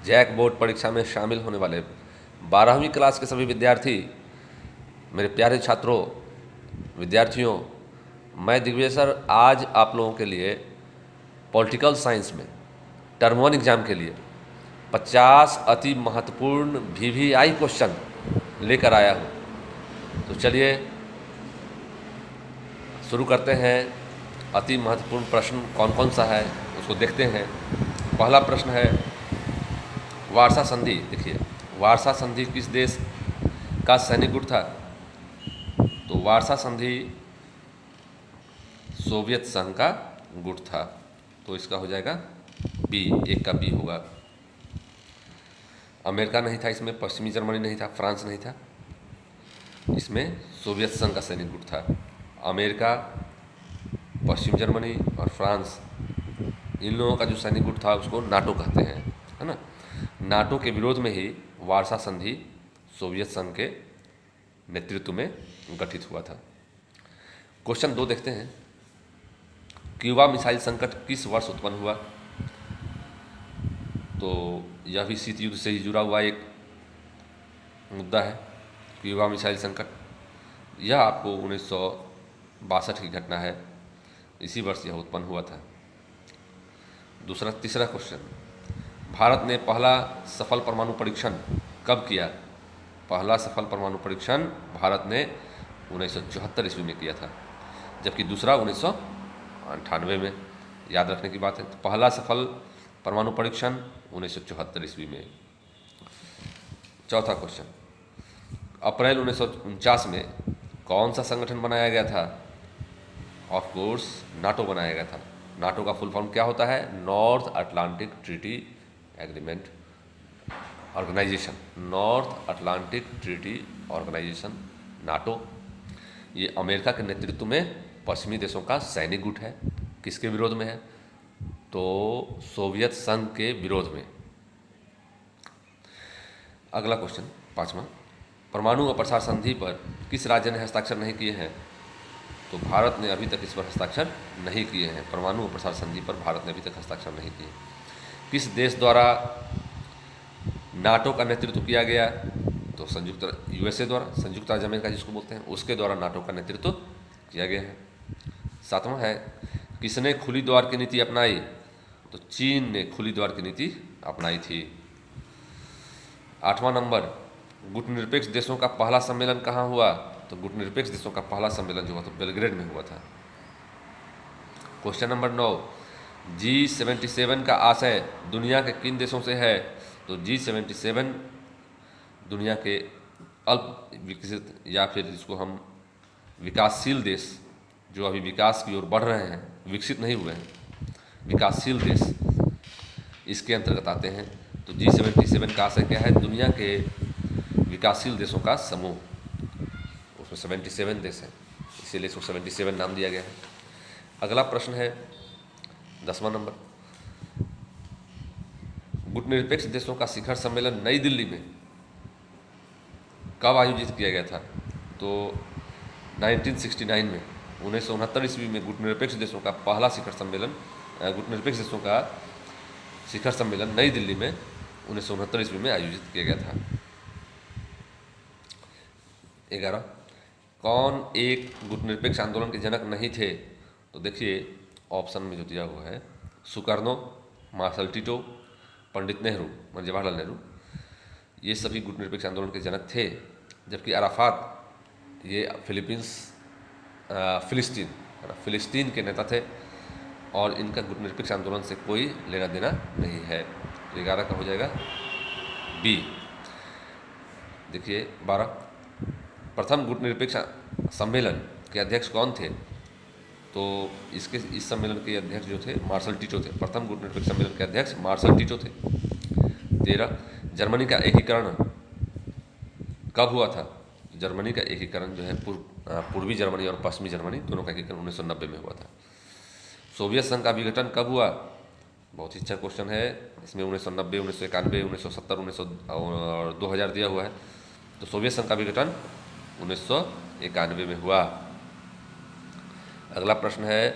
JAC board परीक्षा में शामिल होने वाले 12वीं क्लास के सभी विद्यार्थी, मेरे प्यारे छात्रों, विद्यार्थियों, मैं दिग्विजय सर आज आप लोगों के लिए पॉलिटिकल साइंस में टर्म 1 एग्जाम के लिए 50 अति महत्वपूर्ण वीवीआई क्वेश्चन लेकर आया हूँ। तो चलिए शुरू करते हैं। अति महत्वपूर्ण प्रश्न कौन कौन सा है उसको देखते हैं। पहला प्रश्न है वारसा संधि। देखिए, वारसा संधि किस देश का सैनिक गुट था? तो वारसा संधि सोवियत संघ का गुट था। तो इसका हो जाएगा बी, एक का बी होगा। अमेरिका नहीं था इसमें, पश्चिमी जर्मनी नहीं था, फ्रांस नहीं था, इसमें सोवियत संघ का सैनिक गुट था। अमेरिका, पश्चिम जर्मनी और फ्रांस, इन लोगों का जो सैनिक गुट था उसको नाटो कहते हैं, है ना। नाटो के विरोध में ही वारसा संधि सोवियत संघ के नेतृत्व में गठित हुआ था। क्वेश्चन 2 देखते हैं। क्यूबा मिसाइल संकट किस वर्ष उत्पन्न हुआ? तो यह भी शीत युद्ध से ही जुड़ा हुआ एक मुद्दा है। क्यूबा मिसाइल संकट यह आपको 1962 की घटना है, इसी वर्ष यह उत्पन्न हुआ था। तीसरा क्वेश्चन, भारत ने पहला सफल परमाणु परीक्षण कब किया? पहला सफल परमाणु परीक्षण भारत ने 1974 ईस्वी में किया था, जबकि दूसरा 1998 में। याद रखने की बात है। तो पहला सफल परमाणु परीक्षण 1974 ईस्वी में। चौथा क्वेश्चन, अप्रैल 1949 में कौन सा संगठन बनाया गया था? ऑफ कोर्स नाटो बनाया गया था। नाटो का फुल फॉर्म क्या होता है? North Atlantic Treaty Agreement Organization. North Atlantic Treaty Organization, NATO. ये अमेरिका के नेतृत्व में पश्चिमी देशों का सैनिक गुट है। किसके विरोध में है? तो सोवियत संघ के विरोध में। अगला क्वेश्चन, 5वां, परमाणु अप्रसार संधि पर किस राज्य ने हस्ताक्षर नहीं किए हैं? तो भारत ने अभी तक इस पर हस्ताक्षर नहीं किए हैं। परमाणु अप्रसार संधि पर भारत ने अभी तक हस्ताक्षर नहीं किए। किस देश द्वारा नाटो का नेतृत्व किया गया? तो यूएसए द्वारा, संयुक्त राज्य अमेरिका जिसको बोलते हैं, उसके द्वारा नाटो का नेतृत्व किया गया है। 7वां है, किसने खुली द्वार की नीति अपनाई? तो चीन ने खुली द्वार की नीति अपनाई थी। 8वां नंबर, गुटनिरपेक्ष देशों का पहला सम्मेलन कहाँ हुआ? तो गुटनिरपेक्ष देशों का पहला सम्मेलन जो हुआ तो बेलग्रेड में हुआ था। क्वेश्चन नंबर 9, G77 का आशय दुनिया के किन देशों से है? तो G77 दुनिया के अल्प विकसित या फिर जिसको हम विकासशील देश, जो अभी विकास की ओर बढ़ रहे हैं, विकसित नहीं हुए हैं, विकासशील देश, इसके अंतर्गत आते हैं। तो G77 का आशय क्या है? दुनिया के विकासशील देशों का समूह। उसमें 77 देश हैं, इसीलिए इसको 77 नाम दिया गया है। अगला प्रश्न है 10वां नंबर, गुटनिरपेक्ष देशों का शिखर सम्मेलन नई दिल्ली में कब आयोजित किया गया था? तो 1969 में, 1969 ईस्वी में गुटनिरपेक्ष देशों का पहला शिखर सम्मेलन, गुटनिरपेक्ष देशों का शिखर सम्मेलन नई दिल्ली में 1969 ईस्वी में आयोजित किया गया था। 11, कौन एक गुटनिरपेक्ष आंदोलन के जनक नहीं थे? तो देखिए ऑप्शन में जो दिया हुआ है, Sukarno, martial Tito, Pandit Nehru, Jawaharlal Nehru, ये सभी गुटनिरपेक्ष आंदोलन के जनक थे। जबकि अराफात ये फिलिस्तीन के नेता थे और इनका गुटनिरपेक्ष आंदोलन से कोई लेना देना नहीं है। 11 का हो जाएगा बी। देखिए 12, प्रथम गुटनिरपेक्ष सम्मेलन के अध्यक्ष कौन थे? तो इस सम्मेलन के अध्यक्ष जो थे मार्शल टिटो थे। प्रथम गुटनिरपेक्ष सम्मेलन के अध्यक्ष मार्शल टिटो थे। 13, जर्मनी का एकीकरण कब हुआ था? जर्मनी का एकीकरण जो है पूर्वी जर्मनी और पश्चिमी जर्मनी दोनों का एकीकरण 1990 में हुआ था। सोवियत संघ का विघटन कब हुआ? बहुत ही अच्छा क्वेश्चन है। इसमें 1990, 1991, 1970, 1900 और 2000 दिया हुआ है। तो सोवियत संघ का विघटन 1991 में हुआ। अगला प्रश्न है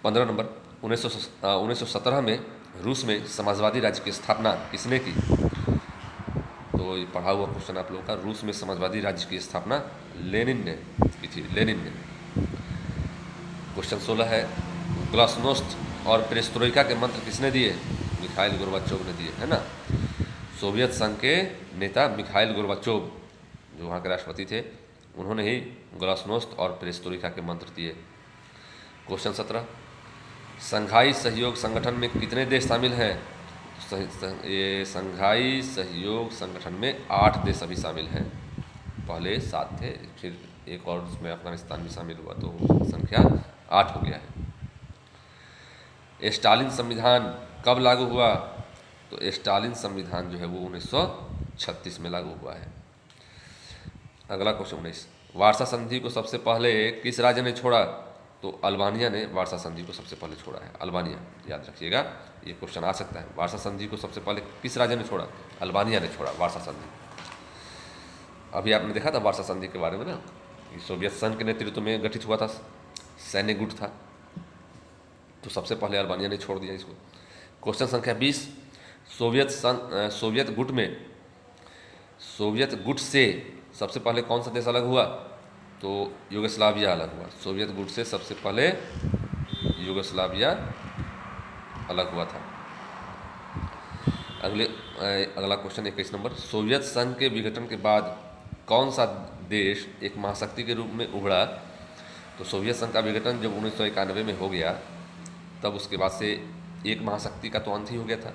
15 नंबर, 1917 में रूस में समाजवादी राज्य की स्थापना किसने की? तो ये पढ़ा हुआ क्वेश्चन आप लोगों का। रूस में समाजवादी राज्य की स्थापना लेनिन ने की थी, लेनिन ने। क्वेश्चन 16 है, ग्लासनोस्ट और पेरेस्ट्रोइका के मंत्र किसने दिए? मिखाइल गोर्बाचोव ने दिए, है ना। सोवियत संघ के नेता मिखाइल गोर्बाचोव, जो वहाँ के राष्ट्रपति थे, उन्होंने ही ग्लासनोस्ट और पेरेस्ट्रोइका के मंत्र दिए। क्वेश्चन 17, संघाई सहयोग संगठन में कितने देश शामिल हैं? ये संघाई सहयोग संगठन में 8 देश अभी शामिल हैं। पहले 7 थे, फिर एक और उसमें अफगानिस्तान भी शामिल हुआ, तो संख्या 8 हो गया है। स्टालिन संविधान कब लागू हुआ? तो स्टालिन संविधान जो है वो 1936 में लागू हुआ है। अगला क्वेश्चन 19, वार्सा संधि को सबसे पहले किस राज्य ने छोड़ा? तो अल्बानिया ने वार्सा संधि को सबसे पहले छोड़ा है, अल्बानिया, याद रखिएगा, ये क्वेश्चन आ सकता है। वार्सा संधि को सबसे पहले किस राज्य ने छोड़ा? अल्बानिया ने छोड़ा वार्सा संधि। अभी आपने देखा था वार्सा संधि के बारे में ना, सोवियत संघ के नेतृत्व में गठित हुआ था, सैन्य गुट था, तो सबसे पहले अल्बानिया ने छोड़ दिया इसको। क्वेश्चन संख्या 20, सोवियत गुट से सबसे पहले कौन सा देश अलग हुआ? तो यूगोस्लाविया अलग हुआ। सोवियत गुट से सबसे पहले यूगोस्लाविया अलग हुआ था। अगला क्वेश्चन 21 नंबर, सोवियत संघ के विघटन के बाद कौन सा देश एक महाशक्ति के रूप में उभरा? तो सोवियत संघ का विघटन जब 1991 में हो गया, तब उसके बाद से एक महाशक्ति का तो अंत ही हो गया था।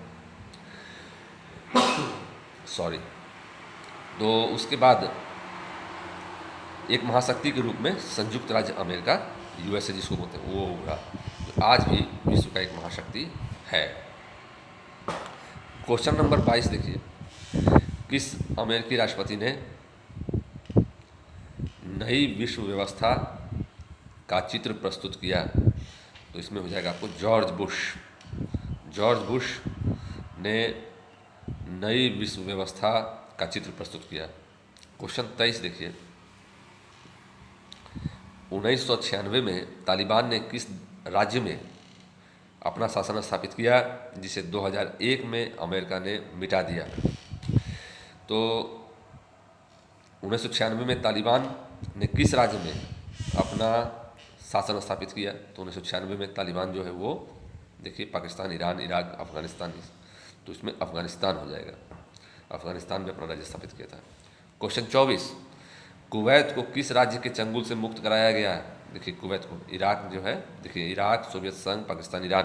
तो उसके बाद एक महाशक्ति के रूप में संयुक्त राज्य अमेरिका, यूएसए जिसको बोलते हैं, वो उभरा, तो आज भी विश्व का एक महाशक्ति है। क्वेश्चन नंबर 22 देखिए, किस अमेरिकी राष्ट्रपति ने नई विश्व व्यवस्था का चित्र प्रस्तुत किया? तो इसमें हो जाएगा आपको जॉर्ज बुश ने नई विश्व व्यवस्था का चित्र प्रस्तुत किया। क्वेश्चन 23 देखिए, 1996 में तालिबान ने किस राज्य में अपना शासन स्थापित किया, जिसे 2001 में अमेरिका ने मिटा दिया? तो 1996 में तालिबान ने किस राज्य में अपना शासन स्थापित किया? तो 1996 में तालिबान जो है वो, देखिए, पाकिस्तान, ईरान, इराक, अफगानिस्तान, तो इसमें अफगानिस्तान हो जाएगा। अफगानिस्तान में अपना राज्य स्थापित किया था। क्वेश्चन 24, कुवैत को किस राज्य के चंगुल से मुक्त कराया गया? देखिए, कुवैत को, इराक जो है, देखिए, इराक, सोवियत संघ, पाकिस्तान, ईरान,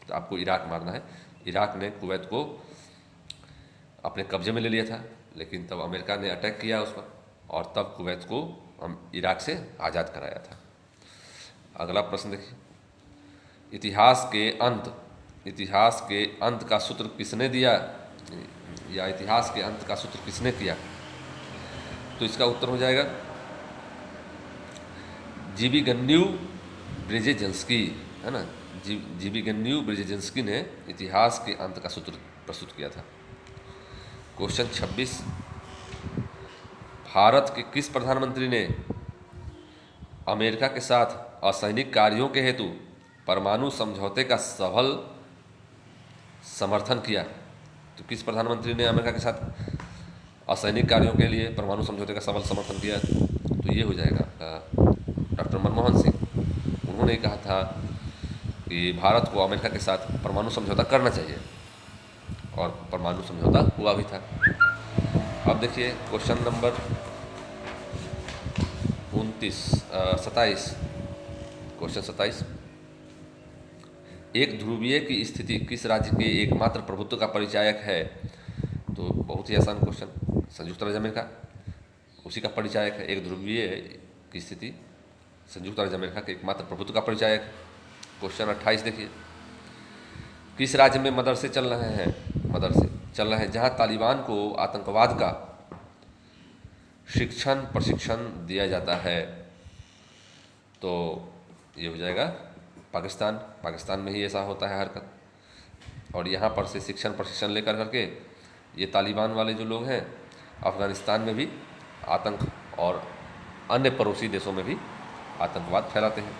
तो आपको इराक मारना है। इराक ने कुवैत को अपने कब्जे में ले लिया था, लेकिन तब अमेरिका ने अटैक किया उस पर, और तब कुवैत को इराक से आज़ाद कराया था। अगला प्रश्न देखिए, इतिहास के अंत का सूत्र किसने दिया, या इतिहास के अंत का सूत्र किसने किया? तो इसका उत्तर हो जाएगा जीविगन्यु ब्रेजेजिंस्की, है ना। जीविगन्यु ब्रेजेजिंस्की ने इतिहास के अंत का सूत्र प्रस्तुत किया था। क्वेश्चन 26, भारत के किस प्रधानमंत्री ने अमेरिका के साथ असैनिक कार्यों के हेतु परमाणु समझौते का सबल समर्थन किया? तो किस प्रधानमंत्री ने अमेरिका के साथ असैनिक कार्यों के लिए परमाणु समझौते का सबल समर्थन किया? तो ये हो जाएगा डॉक्टर मनमोहन सिंह। उन्होंने कहा था कि भारत को अमेरिका के साथ परमाणु समझौता करना चाहिए, और परमाणु समझौता हुआ भी था। अब देखिए क्वेश्चन नंबर 27, क्वेश्चन 27, एक ध्रुवीय की स्थिति किस राज्य के एकमात्र प्रभुत्व का परिचायक है? तो बहुत ही आसान क्वेश्चन, संयुक्त राज्य अमेरिका उसी का परिचायक है। एक ध्रुवीय की स्थिति संयुक्त राज्य अमेरिका के एकमात्र प्रभुत्व का परिचायक। क्वेश्चन 28 देखिए, किस राज्य में मदरसे चल रहे हैं जहां तालिबान को आतंकवाद का प्रशिक्षण दिया जाता है? तो ये हो जाएगा पाकिस्तान में ही ऐसा होता है हरकत, और यहाँ पर से प्रशिक्षण लेकर करके ये तालिबान वाले जो लोग हैं अफ़गानिस्तान में भी आतंक और अन्य पड़ोसी देशों में भी आतंकवाद फैलाते हैं।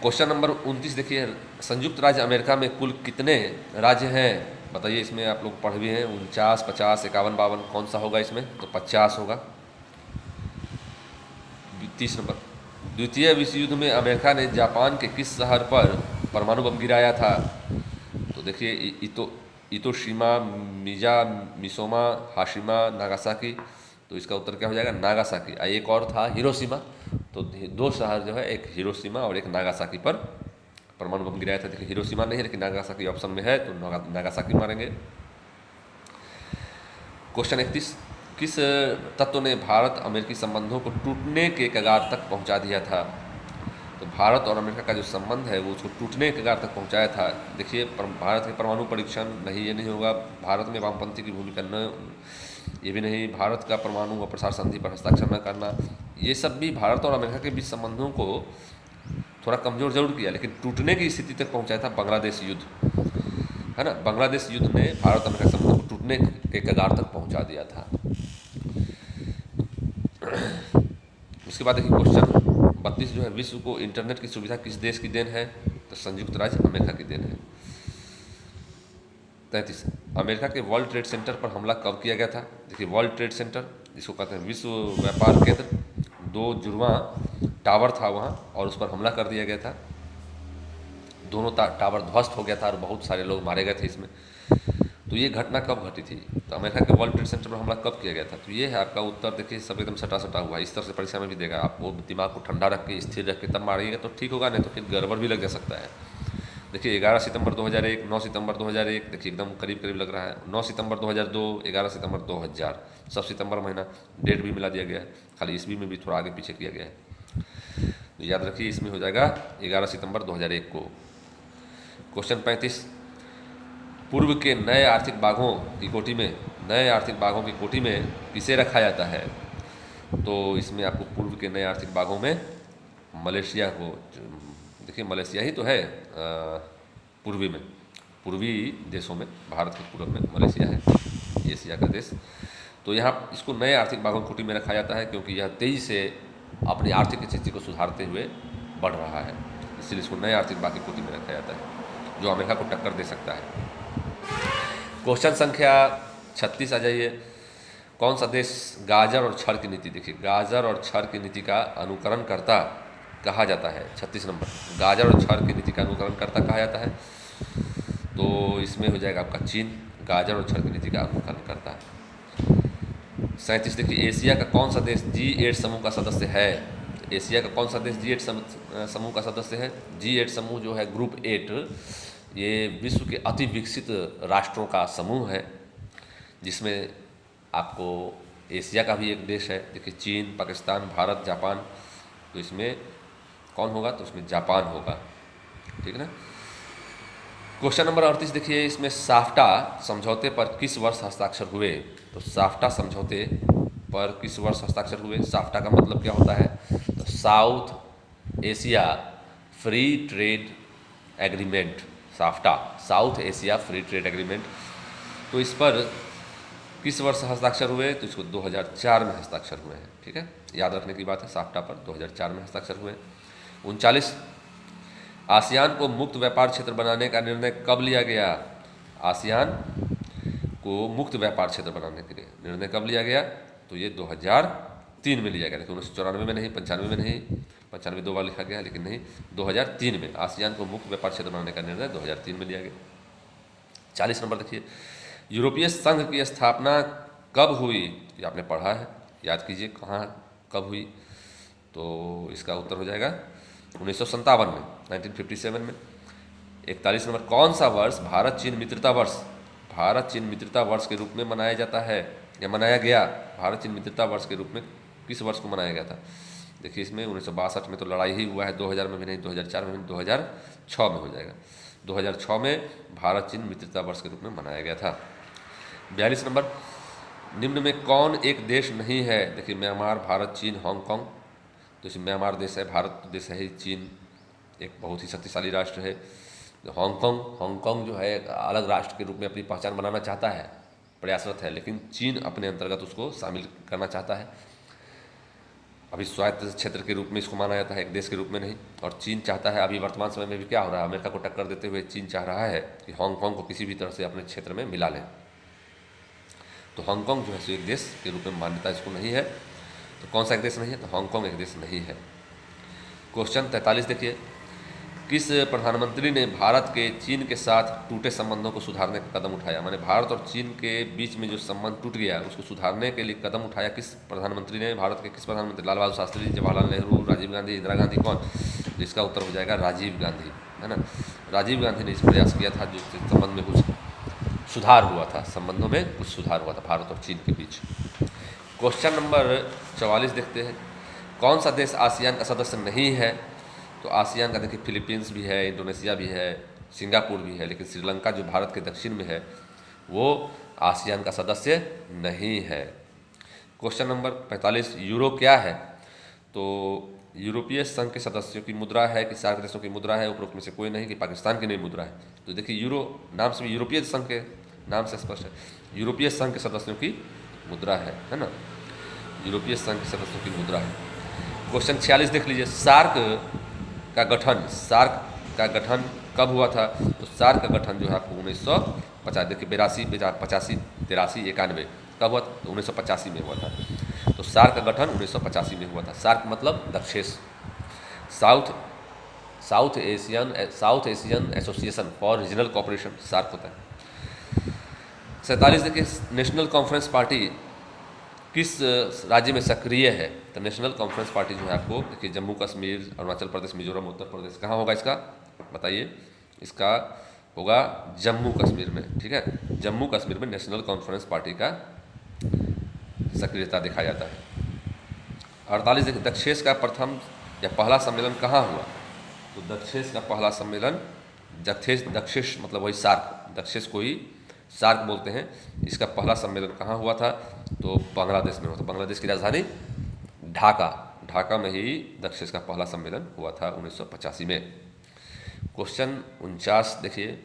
क्वेश्चन नंबर 29 देखिए, संयुक्त राज्य अमेरिका में कुल कितने राज्य हैं? बताइए, इसमें आप लोग पढ़ भी हैं, 49, 50, 51, 52, कौन सा होगा इसमें? तो 50 होगा। 30 नंबर, द्वितीय विश्व युद्ध में अमेरिका ने जापान के किस शहर पर परमाणु बम गिराया था? तो देखिए, इतोशिमा, मिजा, मिसोमा, हाशिमा, नागासाकी। तो इसका उत्तर क्या हो जाएगा? नागासाकी। एक और था हिरोशिमा। तो दो शहर जो है, एक हिरोशिमा और एक नागासाकी पर परमाणु बम गिराया था। देखिए, हिरोशिमा नहीं है लेकिन नागासाकी ऑप्शन में है, तो नागासाकी मारेंगे। क्वेश्चन 31, किस तत्व ने भारत अमेरिकी संबंधों को टूटने के कगार तक पहुंचा दिया था? तो भारत और अमेरिका का जो संबंध है वो उसको टूटने के कगार तक पहुंचाया था। देखिए, भारत के परमाणु परीक्षण नहीं, ये नहीं होगा। भारत में वामपंथी की भूमिका न, ये भी नहीं। भारत का परमाणु और प्रसार संधि पर हस्ताक्षर न करना, ये सब भी भारत और अमेरिका के बीच संबंधों को थोड़ा कमज़ोर जरूर किया, लेकिन टूटने की स्थिति तक पहुंचाया था बांग्लादेश युद्ध, है ना। बांग्लादेश युद्ध ने भारत अमेरिका संबंधों को टूटने के कगार तक पहुंचा दिया था। उसके बाद देखिए क्वेश्चन 32 जो है, विश्व को इंटरनेट की सुविधा किस देश की देन है? तो संयुक्त राज्य अमेरिका की देन है। 33, अमेरिका के वर्ल्ड ट्रेड सेंटर पर हमला कब किया गया था? देखिए, वर्ल्ड ट्रेड सेंटर जिसको कहते हैं विश्व व्यापार केंद्र, 2 जुड़वा टावर था वहाँ और उस पर हमला कर दिया गया था। दोनों टावर ध्वस्त हो गया था और बहुत सारे लोग मारे गए थे इसमें। तो ये घटना कब घटी थी? तो अमेरिका के वर्ल्ड ट्रेड सेंटर पर हमला कब किया गया था? तो ये है आपका उत्तर। देखिए, सब एकदम सटा सटा हुआ है। इस तरह से परीक्षा में भी देगा, आपको दिमाग को ठंडा रख के, स्थिर रख के तब मारिएगा तो ठीक होगा, नहीं तो फिर गड़बड़ भी लग जा सकता है। देखिए, 11 सितंबर 2001, 9 सितंबर 2001, देखिए एकदम करीब करीब लग रहा है। 9 सितंबर 2002, 11 सितंबर 2000, सब सितंबर महीना, डेट भी मिला दिया गया है, खाली ईस्वी में भी थोड़ा आगे पीछे किया गया है। तो याद रखिए, इसमें हो जाएगा 11 सितंबर 2001 को। क्वेश्चन 35, पूर्व के नए आर्थिक बाघों की कोटि में, नए आर्थिक बाघों की कोटि में किसे रखा जाता है? तो इसमें आपको पूर्व के नए आर्थिक बाघों में मलेशिया को, देखिए मलेशिया ही तो है पूर्वी में, पूर्वी देशों में, भारत के पूर्व में मलेशिया है, एशिया का देश। तो यहाँ इसको नए आर्थिक बाघों की कोटि में रखा जाता है क्योंकि यह तेजी से अपनी आर्थिक स्थिति को सुधारते हुए बढ़ रहा है, इसलिए इसको नए आर्थिक बाघ की कोटि में रखा जाता है, जो अमेरिका को टक्कर दे सकता है। क्वेश्चन संख्या 36 आ जाइए, कौन सा देश गाजर और छड़ की नीति, देखिए गाजर और छड़ की नीति का अनुकरण करता कहा जाता है। 36 नंबर, गाजर और छड़ की नीति का अनुकरण करता कहा जाता है। तो इसमें हो जाएगा आपका चीन, गाजर और छड़ की नीति का अनुकरण करता है। 37 देखिए, एशिया का कौन सा देश G8 समूह का सदस्य है? एशिया का कौन सा देश G8 समूह का सदस्य है? G8 समूह जो है, ग्रुप 8, ये विश्व के अति विकसित राष्ट्रों का समूह है, जिसमें आपको एशिया का भी एक देश है, देखिए चीन, पाकिस्तान, भारत, जापान। तो इसमें कौन होगा? तो इसमें जापान होगा, ठीक है ना। क्वेश्चन नंबर 38 देखिए, इसमें साफ्टा समझौते पर किस वर्ष हस्ताक्षर हुए? तो साफ्टा समझौते पर किस वर्ष हस्ताक्षर हुए? साफ्टा का मतलब क्या होता है? तो south Asia free trade agreement, SAFTA, south Asia free trade agreement. तो इस पर किस वर्ष हस्ताक्षर हुए? तो इसको 2004 में हस्ताक्षर हुए हैं, ठीक है, याद रखने की बात है। साफ्टा पर 2004 में हस्ताक्षर हुए। 39, आसियान को मुक्त व्यापार क्षेत्र बनाने का निर्णय कब लिया गया? आसियान को मुक्त व्यापार क्षेत्र बनाने के लिए निर्णय कब लिया गया? तो ये 2003 में लिया गया, लेकिन 1994 में नहीं, 95 में नहीं, 95 दो बार लिखा गया लेकिन नहीं, 2003 में आसियान को मुक्त व्यापार क्षेत्र बनाने का निर्णय 2003 में लिया गया। 40 नंबर देखिए, यूरोपीय संघ की स्थापना कब हुई? ये आपने पढ़ा है, याद कीजिए कहाँ कब हुई। तो इसका उत्तर हो जाएगा 1957 में, 1957 में। 41 नंबर, कौन सा वर्ष भारत चीन मित्रता वर्ष, भारत चीन मित्रता वर्ष के रूप में मनाया जाता है या मनाया गया? भारत चीन मित्रता वर्ष के रूप में किस वर्ष को मनाया गया था? देखिए, इसमें 1962 में तो लड़ाई ही हुआ है, 2000 में भी नहीं, 2004 में भी, 2006 में हो जाएगा। 2006 में भारत चीन मित्रता वर्ष के रूप में मनाया गया था। 42 नंबर, निम्न में कौन एक देश नहीं है? देखिए, म्यांमार, भारत, चीन, हांगकांग। तो इसमें म्यांमार देश है, भारत देश है, चीन एक बहुत ही शक्तिशाली राष्ट्र है। हांगकांग जो है एक अलग राष्ट्र के रूप में अपनी पहचान बनाना चाहता है, प्रयासरत है, लेकिन चीन अपने अंतर्गत उसको शामिल करना चाहता है। अभी स्वायत्त क्षेत्र के रूप में इसको माना जाता है, एक देश के रूप में नहीं। और चीन चाहता है, अभी वर्तमान समय में भी क्या हो रहा है, अमेरिका को टक्कर देते हुए चीन चाह रहा है कि हांगकांग को किसी भी तरह से अपने क्षेत्र में मिला लें। तो हांगकांग जो है सो एक देश के रूप में मान्यता इसको नहीं है। तो कौन सा एक देश नहीं है, तो हांगकांग एक देश नहीं है। क्वेश्चन 43 देखिए, किस प्रधानमंत्री ने भारत के चीन के साथ टूटे संबंधों को सुधारने का कदम उठाया? माने भारत और चीन के बीच में जो संबंध टूट गया उसको सुधारने के लिए कदम उठाया किस प्रधानमंत्री ने? भारत के किस प्रधानमंत्री? लाल बहादुर शास्त्री, जवाहरलाल नेहरू, राजीव गांधी, इंदिरा गांधी, कौन? तो इसका उत्तर हो जाएगा राजीव गांधी, है ना। राजीव गांधी ने इस प्रयास किया था, जो संबंध में कुछ सुधार हुआ था, संबंधों में कुछ सुधार हुआ था भारत और चीन के बीच। क्वेश्चन नंबर 44 देखते हैं, कौन सा देश आसियान का सदस्य नहीं है? तो आसियान का देखिए फिलीपींस भी है, इंडोनेशिया भी है, सिंगापुर भी है, लेकिन श्रीलंका जो भारत के दक्षिण में है वो आसियान का सदस्य नहीं है। क्वेश्चन नंबर 45, यूरो क्या है? तो यूरोपीय संघ के सदस्यों की मुद्रा है कि सार्क देशों की मुद्रा है? उपरोक्त में से कोई नहीं कि पाकिस्तान की नई मुद्रा है। तो देखिए यूरो नाम से भी यूरोपीय संघ के नाम से स्पष्ट है, यूरोपीय संघ के सदस्यों की मुद्रा है ना, यूरोपीय संघ के सदस्यों की मुद्रा है। क्वेश्चन 46 देख लीजिए, सार्क का गठन कब हुआ था? तो सार्क का गठन जो है आपको 1950, देखिए 82, 85, 83, 91 कब हुआ? तो 1985 में हुआ था। तो सार्क का गठन 1985 में हुआ था। सार्क मतलब दक्षेश, South Asian Association for Regional Cooperation, SAARC होता है। 47 देखिए, नेशनल कॉन्फ्रेंस पार्टी किस राज्य में सक्रिय है? तो नेशनल कॉन्फ्रेंस पार्टी जो है आपको देखिए जम्मू कश्मीर, अरुणाचल प्रदेश, मिजोरम, उत्तर प्रदेश, कहाँ होगा इसका बताइए? इसका होगा जम्मू कश्मीर में, ठीक है। जम्मू कश्मीर में नेशनल कॉन्फ्रेंस पार्टी का सक्रियता दिखाया जाता है। 48 देखिए, दक्षेश का प्रथम या पहला सम्मेलन कहाँ हुआ? तो दक्षेश का पहला सम्मेलन, दक्षेश मतलब वही सार्क, दक्षेश को ही सार्क बोलते हैं। इसका पहला सम्मेलन कहाँ हुआ था? तो बांग्लादेश में हुआ था। बांग्लादेश की राजधानी ढाका में ही दक्षेश का पहला सम्मेलन हुआ था 1985 में। क्वेश्चन 49 देखिए,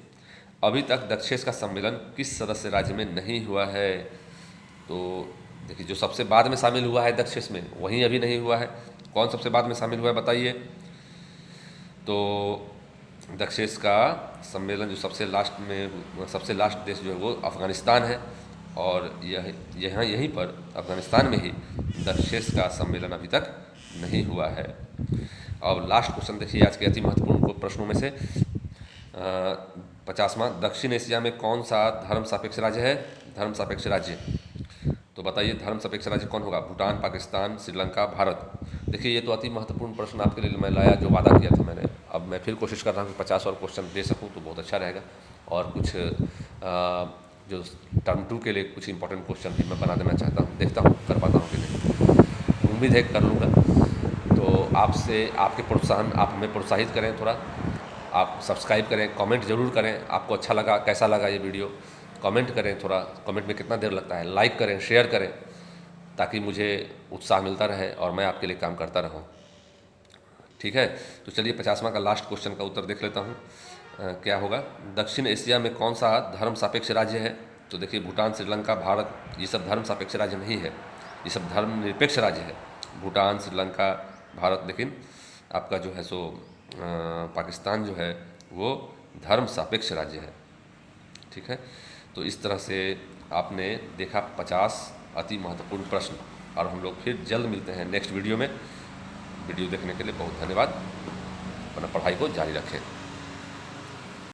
अभी तक दक्षेश का सम्मेलन किस सदस्य राज्य में नहीं हुआ है? तो देखिए जो सबसे बाद में शामिल हुआ है दक्षेश में, वहीं अभी नहीं हुआ है। कौन सबसे बाद में शामिल हुआ है बताइए? तो दक्षेश का सम्मेलन जो सबसे लास्ट देश जो है वो अफ़गानिस्तान है, और यहीं पर अफ़गानिस्तान में ही दक्षेश का सम्मेलन अभी तक नहीं हुआ है। अब लास्ट क्वेश्चन देखिए आज के अति महत्वपूर्ण प्रश्नों में से 50वां, दक्षिण एशिया में कौन सा धर्म सापेक्ष राज्य है? धर्म सापेक्ष राज्य, तो बताइए धर्म सापेक्ष राज्य कौन होगा? भूटान, पाकिस्तान, श्रीलंका, भारत। देखिए ये तो अति महत्वपूर्ण प्रश्न आपके लिए मैं लाया, जो वादा किया था मैंने। अब मैं फिर कोशिश कर रहा हूँ कि 50 और क्वेश्चन दे सकूँ तो बहुत अच्छा रहेगा, और कुछ जो टर्म 2 के लिए कुछ इंपॉर्टेंट क्वेश्चन भी मैं बना देना चाहता हूँ। देखता हूँ कर पाता हूँ कि नहीं, उम्मीद है कर लूँगा। तो आपसे आपके प्रोत्साहन, आप हमें प्रोत्साहित करें थोड़ा, आप सब्सक्राइब करें, कमेंट ज़रूर करें, आपको अच्छा लगा, कैसा लगा ये वीडियो, कमेंट करें थोड़ा, कमेंट में कितना देर लगता है, लाइक करें, शेयर करें, ताकि मुझे उत्साह मिलता रहे और मैं आपके लिए काम करता रहूं। ठीक है, तो चलिए 50वां का लास्ट क्वेश्चन का उत्तर देख लेता हूं। क्या होगा? दक्षिण एशिया में कौन सा धर्म सापेक्ष राज्य है? तो देखिए भूटान, श्रीलंका, भारत, ये सब धर्म सापेक्ष राज्य नहीं है, ये सब धर्म निरपेक्ष राज्य है। भूटान, श्रीलंका, भारत, लेकिन आपका जो है सो पाकिस्तान जो है वो धर्म सापेक्ष राज्य है। ठीक है, तो इस तरह से आपने देखा 50 अति महत्वपूर्ण प्रश्न, और हम लोग फिर जल्द मिलते हैं नेक्स्ट वीडियो में। वीडियो देखने के लिए बहुत धन्यवाद। अपना पढ़ाई को जारी रखें।